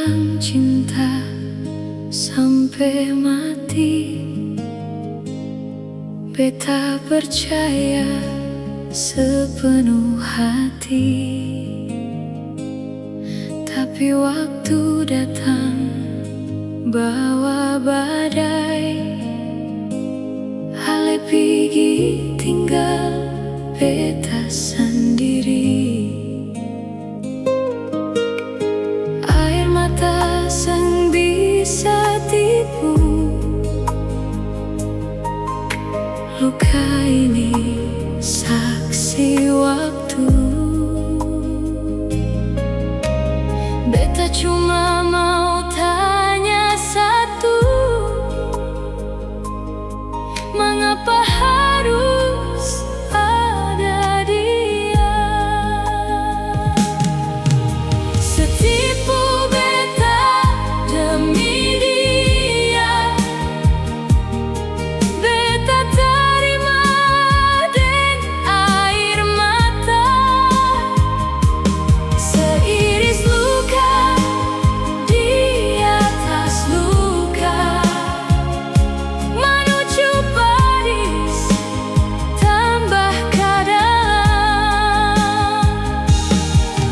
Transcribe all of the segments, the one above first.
bilang cinta sampai mati, beta percaya sepenuh hati. Tapi waktu datang bawa badai, ale pergi tinggal beta sendiri. Air mata sang bisa tipu, luka ini saksi waktu. Beta cuma mau tanya satu, mengapa harus ada dia? Setipu beta demi dia, beta terima dan air mata. Seiris luka di atas luka, menuju baris tambah dalam.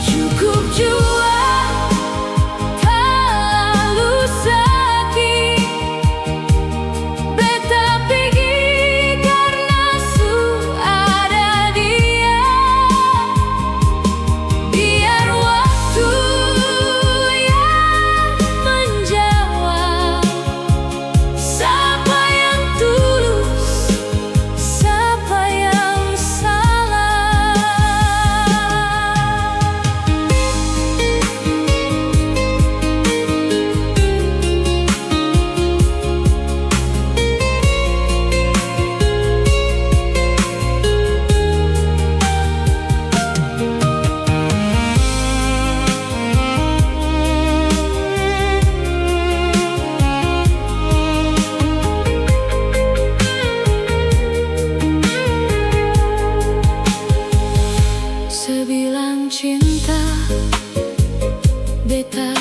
Cukup jua terlalu sakit, beta pergi karena su ada dia. Biar waktu yang menjawab siapa yang tulus, siapa yang salah. Sebilang cinta beta